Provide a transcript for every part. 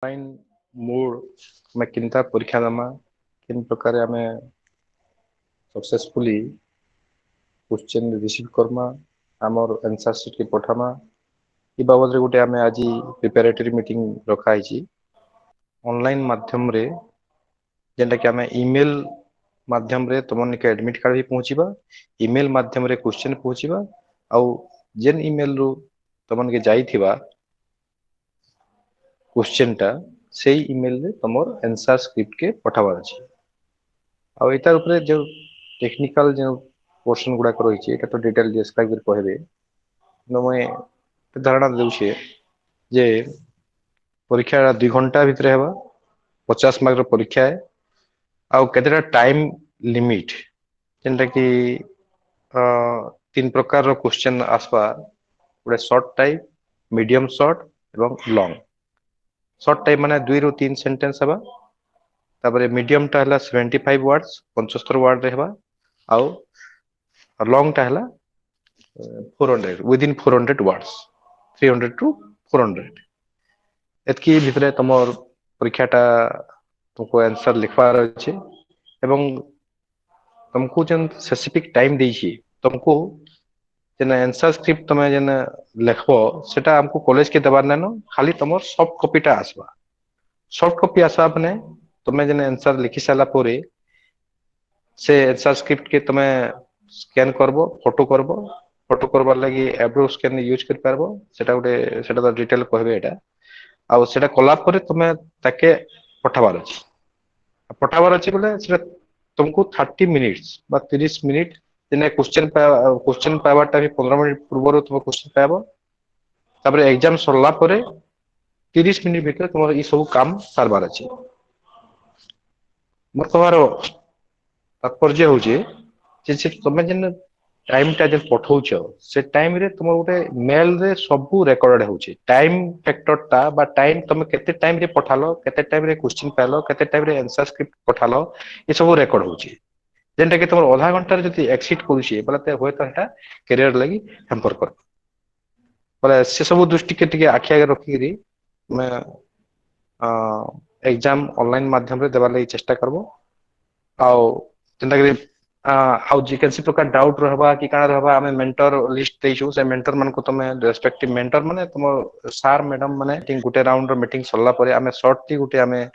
online mode में किंता परीक्षा दमा किन प्रकार आमे सक्सेसफुली क्वेश्चन रिसीव करमा हमर आंसर शीट के पठामा ई बाबद रे गुटे आमे आज प्रिपरेटरी मीटिंग रखा हिची ऑनलाइन माध्यम रे जेंटा कि आमे ईमेल माध्यम रे तुमन के एडमिट कार्ड भी पहुंचीबा ईमेल माध्यम रे क्वेश्चन पहुंचीबा आउ जेन ईमेल रो तुमन के जाईथिबा क्वेश्चन टा से ईमेल रे तमर आंसर स्क्रिप्ट के पठाबार अछि आ एतार ऊपर जो टेक्निकल जो पोर्शन गुडा रही है तो डिटेल डिस्क्राइब कर कहबे मैं धारणा दूचे जे परीक्षा 2 घंटा भितर हेबा 50 मार्क परीक्षा है आउ केतेटा टाइम लिमिट जेनटा कि 3 प्रकार क्वेश्चन आसपा गोटे शॉर्ट टाइप मीडियम शॉर्ट एवं लॉन्ग शॉर्ट टाइप माने 2 ରୁ 3 सेंटेंस हेबा तापर मीडियम टा हला 75 वर्ड्स 75 वर्ड रहबा आउ लॉन्ग टा हला 400 विदिन 400 वर्ड्स 300 टू 400 एतकी भितरे तमर परीक्षाटा तुमको आंसर लिखवार अच्छे एवं तुमको जन स्पेसिफिक टाइम देछि तुमको जेना आंसर स्क्रिप्ट तमे जेना लिखबो सेटा हमको कॉलेज के देबार नानो खाली तमर सॉफ्ट कॉपी टा आसबा सॉफ्ट कॉपी आसा अपने तुमे जेना आंसर लिखि साला पोरे से आंसर स्क्रिप्ट के तमे स्कैन करबो फोटो करबार लगी एब्रो स्कैन यूज कर पारबो सेटा तो डिटेल कहबे एटा आ सेटा कला परे तुमे ताके पठाबार अछि बोले सेटा तुमको 30 मिनिट्स बा 30 मिनिट जेना क्वेश्चन पाइबाटा भी 15 मिनिट पूर्व तुम क्वेश्चन पाइबो तापर एग्जाम सरला परे 30 मिनिट भीतर तुम ई सब काम सारबार अछि मोर कहबार तात्पर्य होचे जे तुमे जेन टाइम टा जे पठौछ से टाइम रे तुम गोटे मेल रे सब रेकॉर्ड होचे टाइम फैक्टर टा बा टाइम तुम केते टाइम रे पठालो केते टाइम रे क्वेश्चन पाइलो केते टाइम रे आंसर स्क्रिप्ट पठालो ये सब रेकॉर्ड होचे जेनटा कि तुम आधा घंटा जति एक्सीड करूछे बोले होय तो एटा कैरियर लगी हैम्पर कर बोले से सब दृष्टि के टिके आखि आगे रखिरी मैं एग्जाम ऑनलाइन माध्यम रे देबार लगी चेष्टा करबो आउ जेनता कि आउ जे केसी प्रकार डाउट रहबा कि काना रहबा हमें मेंटर लिस्ट देइछु से मेंटर मन को तमे रेस्पेक्टिव मेंटर माने तुम सर मैडम माने गुटे राउंड रो मीटिंग सरला परे हमें शॉर्टली गुटे हमें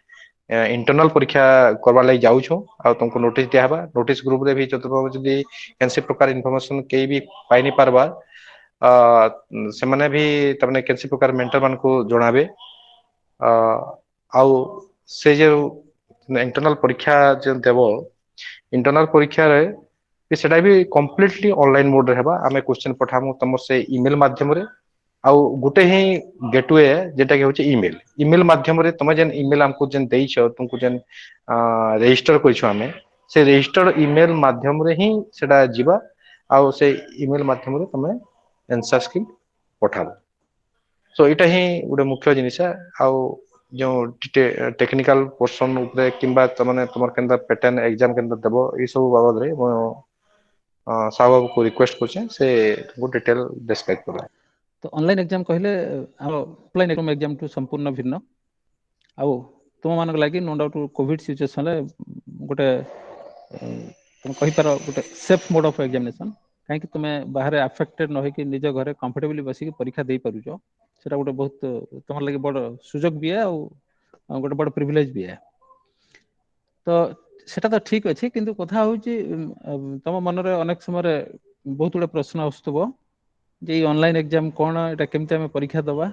इंटरनल परीक्षा करबा लगी जाउछु आ तुमको नोटिस दिया हबा नोटिस ग्रुप रे भी जदी केनसी प्रकार इन्फॉर्मेशन के भी पाई नहीं पारबा से माने भी तमने केनसी प्रकार मेंटर मन को जणाबे आउ से जो इंटरनल परीक्षा जो देबो इंटरनल परीक्षा रे सेटा भी कंप्लीटली ऑनलाइन मोड रे हेबा हमें क्वेश्चन पठामु तमर से ईमेल माध्यम रे आउ गुटे ही गेटवे जेटा कि होचे ईमेल ईमेल माध्यम रे तमे जेन ईमेल हमको जेन देइछ तुमको जेन रजिस्टर करिछ हमें से रजिस्टर्ड ईमेल माध्यम रे ही सेटा जीवा आउ से ईमेल माध्यम रे तमे आंसर स्क्रिप्ट पठाबो सो एटा ही गोटे मुख्य जिनिस आउ जो टेक्निकल पोर्शन उपरे किंबा तमने तुमर केनता पैटर्न एग्जाम केनता देबो ई सब बाबद रे साहब बाबू को रिक्वेस्ट करछे से तुमको डिटेल डिस्क्राइब करबा तो ऑनलाइन एग्जाम कहले हम ऑफलाइन एग्जाम टू संपूर्ण भिन्न आउ तुम मान लगी नो डाउट कोविड सिचुएशन रे गोटे तुम कहि पार गोटे सेफ मोड ऑफ एग्जामिनेशन कहीं तुम बाहर अफेक्टेड न होकि निज घरे कंफर्टेबली बसिक परीक्षा दे पारुछ सेटा गोटे बहुत तुम लगी बड़ सुजोग भी है गोटे बड़ प्रिविलेज भी है तो सेटा तो ठीक अच्छे किंतु कथा होची तुम मन रे अनेक समय बहुत गुड़े प्रश्न आसुथबो जे ऑनलाइन एग्जाम कौन एटा केमते हमें परीक्षा दबा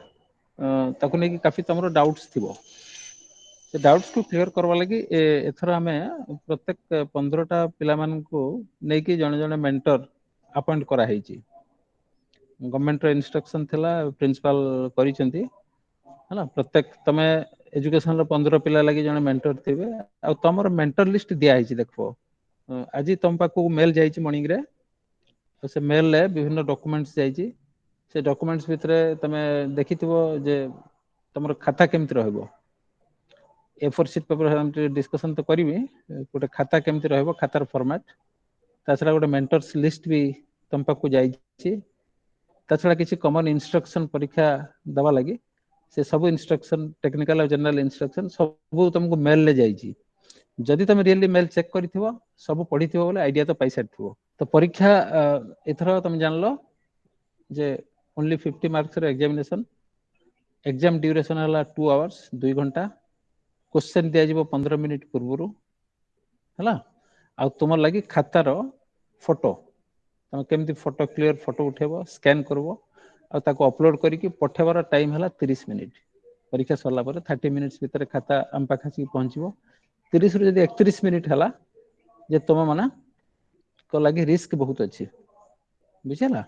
ताकू नहीं काफी तुम डाउट्स थिबो से डाउट्स को क्लियर करवा लगी एथर आमे प्रत्येक 15टा पिला मानकू नेकी जने जने मेंटर अपॉइंट करा ହେଇची गवर्नमेंट रो इंस्ट्रक्शन थिला प्रिंसिपल करिसेंती हला प्रत्येक तमे एजुकेशन रो 15 पिला लगी जने मेंटर थिबे आ तमरो मेंटर लिस्ट दिया ହେଇची देखो आज तुम पाखु मेल जाइची मॉर्निंग रे तो से मेल रे विभिन्न डॉक्यूमेंट्स जाइची से डॉक्यूमेंट्स भितरे तमे देखिथिबो जे तमरो खाता केमति रहबो ए4 शीट पेपर हम डिस्कशन तो करिवे गोटे खाता केमति रहबो खातार फॉर्मेट ताछड़ा गोटे मेंटर्स लिस्ट भी तुम पाखु जाइची ताछड़ा किछि कॉमन इंस्ट्रक्शन परीक्षा दबा लगी से सब इंस्ट्रक्शन टेक्निकल और जनरल इंस्ट्रक्शन सब तुमको मेल ले जाइए जदि तुम रियली मेल चेक कर सब पढ़ी बोले आइडिया तो पाई सारी तो परीक्षा एथर तुम जान लो जे only 50 marks examination exam duration है 2 आवर्स 2 घंटा क्वेश्चन दिया 15 मिनिट पूर्व है आ तुम लगी खातार फोटो तुम केमती फोटो क्लियर फोटो उठेब स्कैन करब आको अपलोड करके पठेबार टाइम है 30 मिनिट परीक्षा सरला 30 मिनिट्स भितर खाता आम पाखे आसिक पहुँचब 30 रु 31 मिनिट है जे तुम माना को लगी रिस्क बहुत अच्छी बुझेगा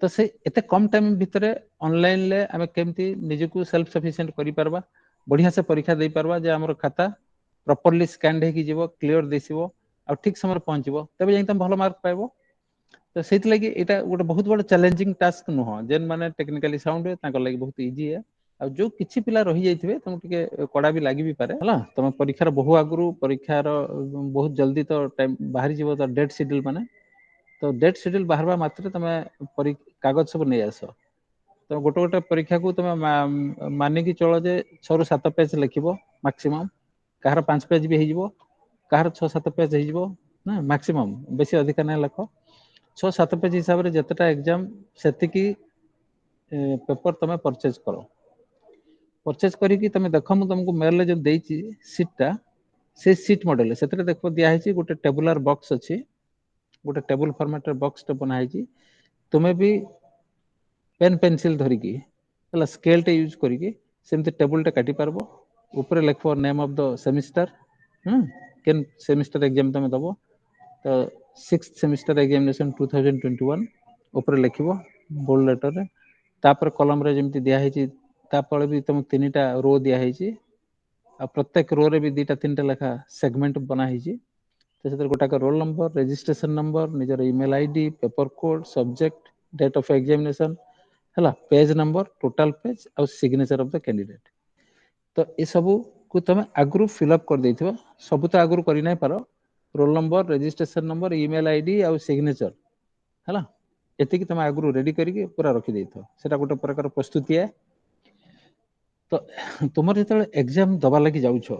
तो से एते कम टाइम भितर ऑनलाइन ले आमे केमती निजको सेल्फ सफिशिएंट करि परबा बढ़िया से परीक्षा दे परबा जे हमर खाता प्रॉपर्ली स्कैन हे कि जीवो क्लियर दिसिबो आ ठीक समय पहुंचबो तबे जाई तुम भलो मार्क पाइबो तो सेति लगी एटा गोटे बहुत बड़ चैलेंजिंग टास्क नुह जेन माने टेक्निकली साउंड है ताकर लगी बहुत इजी है आ जो किछि पिला रहि जाइथिबे तुम टिके कड़ा भी लागि भी पारे हला तुम परीक्षार बहु आगुरु परीक्षार बहुत जल्दी तो टाइम बाहरी जीवो तो डेट शेड्यूल माने तो डेट शेड्यूल बाहरवा मात्र तुम कागज सब नहीं आस तो गोटे गोटे परीक्षा को तुम मानिकी चलो जे 6 ରୁ 7 पेज लिखिबो मैक्सिमम कहार 5 पेज भी हो कहार 6-7 पेज हो ना मैक्सिमम बेसी अधिक ना लिख 6-7 पेज हिसाब से जितेटा एग्जाम सेतिकी पेपर तुम परचेज करो परचेज करिकी तुम देख मु तुमको मेल जो देइची सीटा से सीट मॉडल से देखो दिया गोटे टेबुलर बॉक्स अच्छी गोटे टेबुल फॉर्मेट बॉक्स टे बना है तुम्हें भी पेन पेंसिल धरिकी है स्केल टे यूज करिकी सेमती टेबुल टे काटी पारबो ऊपर लिखो नेम ऑफ द सेमिस्टर केन सेमिस्टर एग्जाम तुम दबो तो 6th सेमिस्टर एग्जामिनेशन 2021 ऊपर लिखिबो बोल्ड लेटर रे तापर कॉलम रे जेमती दिया है तापर भी तुम तीनटा रो दिया है आ प्रत्येक रो रे भी 2-3टा लेखा सेगमेंट बना है तो से गोटाक रोल नंबर रजिस्ट्रेशन नंबर निजर email ID paper code subject date of examination है पेज नंबर टोटाल पेज और सिग्नेचर ऑफ द कैंडिडेट तो ये सब को तुम आगु फिलअप कर देथिबो सब तो आगु कर नहीं पार roll number registration number email ID और सिग्नेचर है एति तुम आगु रेडी करके पूरा रखी देथो सेटा गोटे प्रकार प्रस्तुति है तो तुम जो एग्जाम दबा लगी जाउछो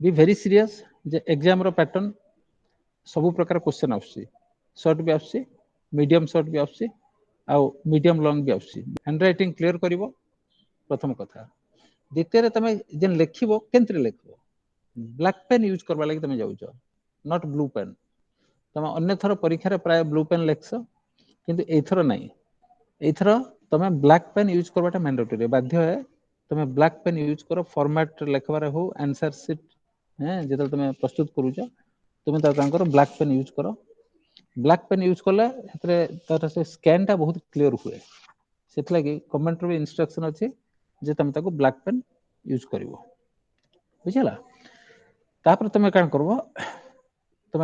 बी वेरी सीरियस जे एग्जाम रो पैटर्न सब प्रकार क्वेश्चन आसी शॉर्ट भी आसी मीडियम शॉर्ट भी आसी आउ मीडियम लॉन्ग भी आसी हैंड राइटिंग क्लियर करिवो प्रथम कथा द्वितीय तुम जेन लिखिबो केंतरे लिखिबो ब्लैक पेन यूज करबा लागि तुम जाउछो नॉट ब्लू पेन तुम अन्य थर परीक्षा रे प्राय ब्लू पेन लिखस किंतु एथर नहीं एथर तुम ब्लैक पेन यूज करबाटा मैंडेटरी बाध्य है तुम ब्लैक पेन यूज करो फॉर्मेट लिखबार हो आंसर शीट जो तुम प्रस्तुत करूछ तुम ब्लैक पेन यूज करो ब्लैक पेन यूज कले तार से स्कैन टा बहुत क्लियर हुए से गवर्नमेंट भी इंस्ट्रक्शन अच्छी जे तुम ताको ब्लैक पेन यूज करिवो बुझला तापर तुम कान करबो तुम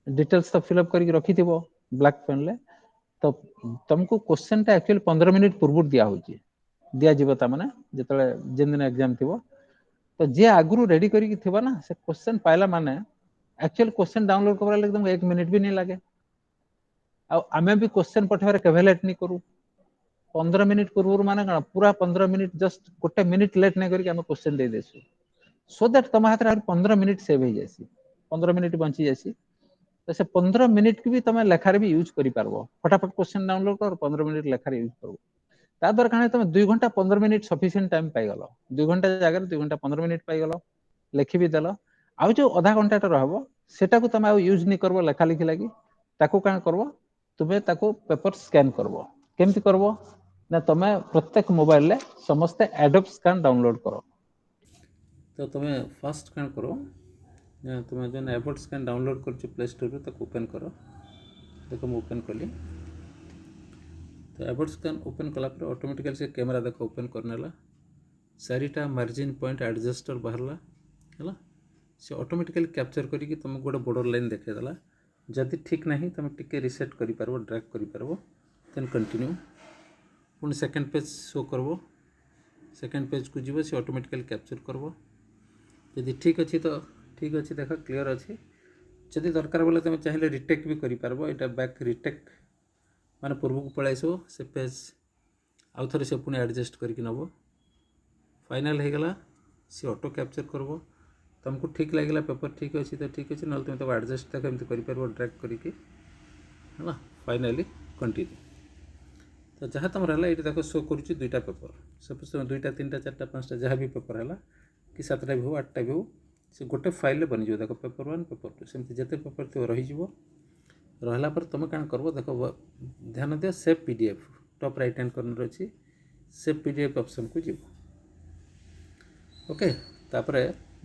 डिटेल्स तो फिलअप करके रखी थी ब्लैक पेन ले तो तुमको क्वेश्चन टा एक्चुअली 15 मिनिट पूर्व दिया होची दिया जीव ता माने जेतले जेन दिन एग्जाम थिबो तो जे आगुरु रेडी करके थिबा ना से क्वेश्चन पाइला माने एक्चुअल क्वेश्चन डाउनलोड करबा लागि तुमको 1 मिनिट भी नहीं लागे आ आमे भी क्वेश्चन पठेबारे केभे लेट नहीं करू 15 मिनिट पूर्व माने पूरा 15 मिनिट जस्ट गोटे मिनिट लेट नहीं करके आमे question they Desu so that तुम हाथ रे 15 मिनिट सेव हो जासी 15 मिनिट बंची जासी तो से 15 मिनिट की भी तुम लेखार भी यूज करि पारबो फटाफट क्वेश्चन डाउनलोड कर 15 मिनिट लेखार यूज करबो ता दर काने तुम 2 घंटा 15 मिनिट सफिशिएंट टाइम पाई गलो 2 घंटा जगह 2 घंटा 15 मिनिट पाई गलो लिखि भी देलो आ जो आधा घंटा रहबो सेटा को तुम आ यूज नहीं करबो लेखा लिखि लागी ताको कान करबो तुमे ताको पेपर स्कैन करबो केमति करबो ना तुम प्रत्येक मोबाइल ले समस्त एडोब स्कैन डाउनलोड करो तो तुम फर्स्ट कान करो तुम जो एडोब स्कैन डाउनलोड कर प्ले स्टोर रे ताको ओपन करो देखो मैं ओपन कली तो एडोब स्कैन ओपन कला पर ऑटोमेटिकली से कैमरा देखो ओपन करनेला चारिटा मार्जिन पॉइंट एडजस्टर बाहरला है से ऑटोमेटिकली कैप्चर करिकी तुमको गोटे बॉर्डर लाइन देखेदेला जदि ठीक नहीं तुम टिके रिसेट करि पारबो ड्रैग करि पारबो देन कंटिन्यू पुणी सेकेंड पेज शो करबो सेकेंड पेज को जीवो से ऑटोमेटिकली कैप्चर करबो यदि ठीक अच्छी तो ठीक अच्छी देख क्लियर अच्छी जदि दरकार बोले तुम चाहिए रिटेक भी करि पारबो एटा बैक रिटेक माने पूर्व को पळाई आसो से पेज आउ थे से पुणी एडजस्ट करके नब फाइनाल हो गला सी ऑटो कैप्चर करब तुमको ठीक लगे पेपर ठीक अच्छी तो ठीक अच्छे ना तुम तो एडजस्ट तक एमती कर ड्रैग करके है फाइनाली कंटिन्यू तो जहाँ तुम है ये देख शो कर दुईटा पेपर सपोज तुम दुईटा तीन टा चार पाँचटा जहाँ भी पेपर है कि सातटा भी हो आठटा भी हो से गोटे फाइल बनीज देख पेपर 1 पेपर 2 सेमती जिते पेपर थो रही रहा पर तुम क्या कर देख ध्यान दियो save PDF top right hand corner अच्छी सेव पीडीएफ ऑप्शन को जीव ओके तापर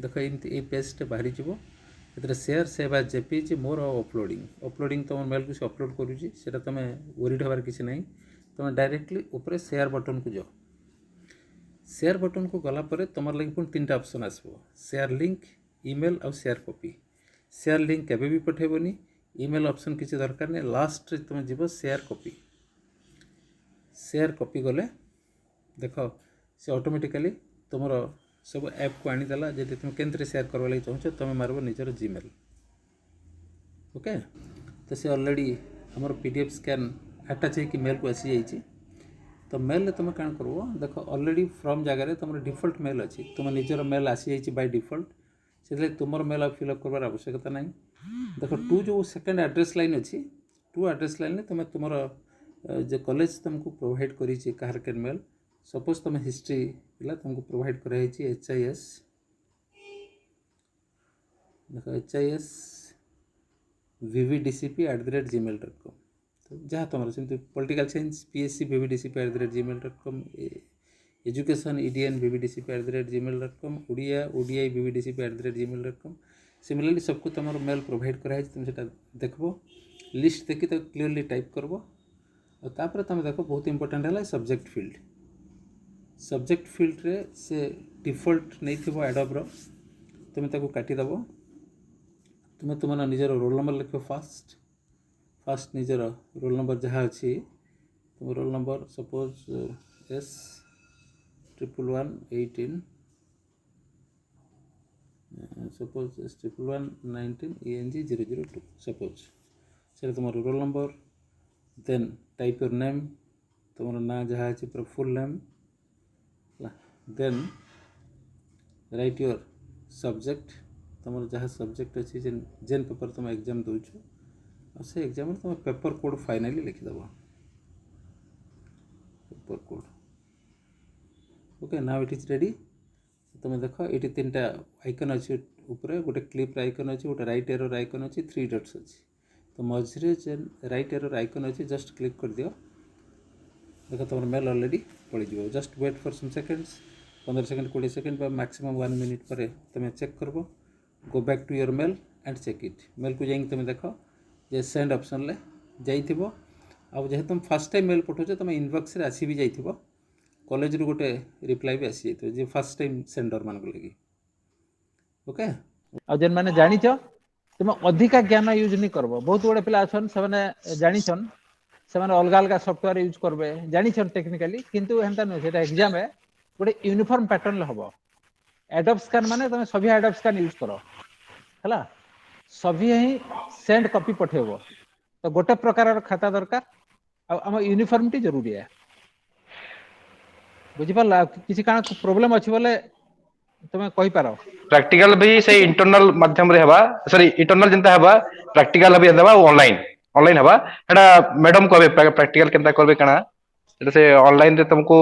देख ये पेज बाहरी जीव ये शेयर सेव एज जेपीजी मोर अपलोडिंग तुम मेल को अपलोड करुँची से तुम वरीड हबार किसी ना तुम डायरेक्टली ऊपर शेयर बटन को जाओ शेयर बटन को गला पर तुम लगे पुणी 3टा ऑप्शन आसो शेयर लिंक ईमेल और शेयर कॉपी शेयर लिंक केबे भी पठेबनी ईमेल ऑप्शन किसी दरकार नहीं लास्ट तुम जीव शेयर कॉपी गले देख से ऑटोमेटिकली तुम सब ऐप को आनीदेला जब तुम केंद्र शेयर करवा लगी चाहो तुम मारब निजर जीमेल ओके तो से ऑलरेडी आमर पीडीएफ स्कैन अटैच हो मेल को आसी जाइए तो मेल तुम क्या कर देख ऑलरेडी फ्रॉम जगह तुम डिफॉल्ट मेल अच्छी तुम निजर मेल आसी जाइए बाय डिफॉल्ट से तुम मेल आप फिलअप करवार आवश्यकता ना देख टू जो सेकेंड एड्रेस लाइन अच्छी टू एड्रेस लाइन तुम तुम जो कॉलेज तुमको प्रोवाइड करी कहार के मेल सपोज तुम हिस्ट्री पिला तुमको प्रोवाइड कराई HIS देख HIS vvdcp@gmail.com तो जहाँ तुम सेमती political science PSC vvdcp@gmail.com education EDN vvdcp@gmail.com Odia ODI vvdcp@gmail.com similarly सबको तुम मेल प्रोवाइड कराई तुम से देखो लिस्ट देखी तो क्लीयरली टाइप करब और तापर तुम देख बहुत इंपोर्टेंट है सब्जेक्ट फील्ड रे से डिफॉल्ट नहीं थी एडोब्र तुम ताको काटिदेव तुम तुम निजर रोल नंबर लिख फास्ट निजर रोल नंबर जहाँ अच्छी तुम roll number suppose S1118 suppose S1119 ENG002 suppose से तुम roll number then type your name तुम ना जहाँ अच्छी पूरा full name then write your subject तुम जहाँ सब्जेक्ट अच्छी जेन पेपर तुम एग्जाम दौच और से एग्जाम तुम पेपर कोड फाइनाली लिखिदेव paper code okay now it is ready तुम देख ये 3टा आइकन अच्छी ऊपर गोटे क्लिप आइकन अच्छी गोटे राइट एरर आइकन अच्छी 3 डट्स अच्छी तो मझे जेन राइट एरर आइकन अच्छी जस्ट क्लिक कर दियो देख तुम मेल ऑलरेडी पड़ीज just wait for some seconds 15 second 20 second maximum 1 minute पर तुम चेक करब go back to your mail and check it mail को जाइए तुम देख जे सेंड ऑप्शन ले जाइथिबो आ जेहे तुम फर्स्ट टाइम मेल पठाउछ तुम इनबॉक्स रे आसी भी जाइथिबो कॉलेज रू गोटे रिप्लाई भी आसी जाइथिबो जे फर्स्ट टाइम सेंडर मान को लगी ओके आ जेन माने जानिछ तुम अधिका ज्ञान यूज नहीं करबो बहुत बड़े पिला अछन से माने जानिछन से माने अलग अलग सॉफ्टवेयर यूज करबे जानिछन टेक्निकली किंतु हेंता न सेटा एग्जाम है गोटे यूनिफॉर्म पैटर्न हबो एडोब स्कैन माने तुम सभी एडोब स्कैन यूज करो हला सभी ही सेंड कॉपी पठेबो तो गोटे प्रकार खाता दरकार आम यूनिफॉर्मिटी जरूरी है बुझी पाला किसी काना प्रॉब्लम अछि बोले तुम कहि पारो प्रैक्टिकल भी से इंटरनल माध्यम रे हबा सॉरी इंटरनल जनता हबा प्रैक्टिकल भी हबा ऑनलाइन ऑनलाइन हबा एटा मैडम कहबे प्रैक्टिकल केनता करबे कना एटा से ऑनलाइन रे तुमको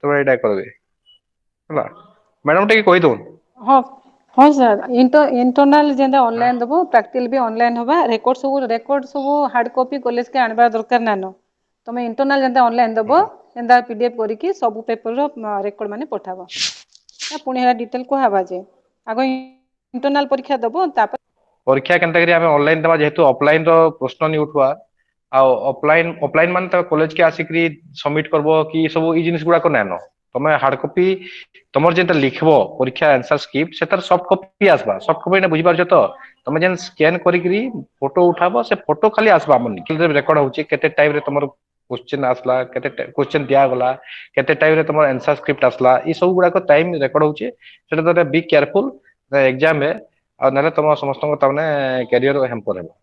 तुम एटा करबे हला मैडम टे कहि दो हाँ हाँ सर इंटरनल जेंदा ऑनलाइन दबो प्रैक्टिकल भी ऑनलाइन होबा रेकॉर्ड सब हार्ड कॉपी कॉलेज के आनबा दरकार नानो तुम इंटरनल जेंदा ऑनलाइन दबो जेंदा पीडीएफ करिकी सब पेपर रो रेकॉर्ड माने पठाबो पुणी हेला डिटेल को हबा जे आगो इंटरनल परीक्षा दबो तापर परीक्षा केनता करी हमें ऑनलाइन दबा जेहेतु ऑफलाइन रो प्रश्न नहीं उठवा आ ऑफलाइन मान तो कॉलेज के आसिकरी सबमिट करबो कि सब ई जिनिस गुडा को नानो तमे हार्ड कॉपी तमर जेंता लिखबो परीक्षा आंसर स्क्रिप्ट सेतार सॉफ्ट कॉपी आसबा सॉफ्ट कॉपी ने बुझी पारछ तो तमे जेन स्कैन करिकरी फोटो उठाबो से फोटो खाली आसबा मन निकल रिकॉर्ड होची केते टाइम रे तमर क्वेश्चन आसला केते क्वेश्चन दिया गला केते टाइम रे तमर आंसर स्क्रिप्ट आसला ई सब गुडा को टाइम रिकॉर्ड होची सेटा तो बी केयरफुल एग्जाम में आ नाले तुम समस्त तमने कैरियर हेम्पर हेबो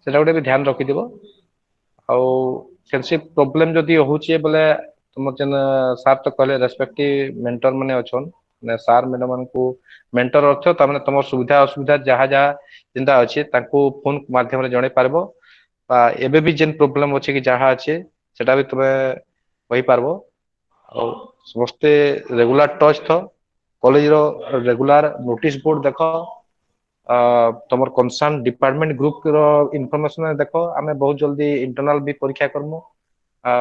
सेटा गोटे भी ध्यान रखी दिबो आ କେନସି ପ୍ରୋବ୍ଲେମ ଯଦି ହଉଛି ବୋଲେ ତୁମ ଯେନ ସାର୍ ତ କହିଲେ ରେସ୍ପେକ୍ଟିଭ ମେଣ୍ଟର ମାନେ ଅଛନ୍ ସାର୍ ମ୍ୟାଡମ ମାନଙ୍କୁ ମେଣ୍ଟର ଅଛ ତାମାନେ ତମର ସୁବିଧା ଅସୁବିଧା ଯାହା ଯାହା ଚିନ୍ତା ଅଛି ତାଙ୍କୁ ଫୋନ ମାଧ୍ୟମରେ ଜଣେଇ ପାରିବ ବା ଏବେ ବି ଯେନ୍ ପ୍ରୋବ୍ଲେମ ଅଛି କି ଯାହା ଅଛି ସେଟା ବି ତମେ କହିପାରିବ ଆଉ ସମସ୍ତେ ରେଗୁଲାର ଟଚ୍ ଥ କଲେଜର ରେଗୁଲାର ନୋଟିସ ବୋର୍ଡ ଦେଖ ତମର କନସର୍ନ ଡିପାର୍ଟମେଣ୍ଟ ଗ୍ରୁପର ଇନଫର୍ମେସନ ଦେଖ ଆମେ ବହୁତ ଜଲ୍ଦି ଇଣ୍ଟରନାଲ ବି ପରୀକ୍ଷା କରମୁ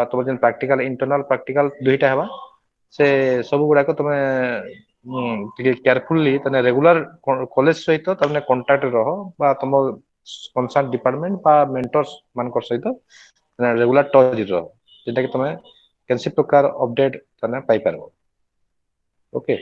ତମର ଯେନ୍ ପ୍ରାକ୍ଟିକାଲ ଇଣ୍ଟରନାଲ ପ୍ରାକ୍ଟିକାଲ ଦୁଇଟା ହେବା ସେ ସବୁ ଗୁଡାକ ତମେ ଟିକେ କେୟାରଫୁଲି ତମେ ରେଗୁଲାର କଲେଜ ସହିତ ତମେ କଣ୍ଟାକ୍ଟ ରହ ବା ତମ କନସର୍ନ ଡିପାର୍ଟମେଣ୍ଟ ବା ମେଣ୍ଟର୍ସ ମାନଙ୍କ ସହିତ ରେଗୁଲାର ଟଚ୍ ରହ ଯେନ୍ଟା କି ତମେ କେନସି ପ୍ରକାର ଅପଡେଟ ତମେ ପାଇପାରିବ ଓକେ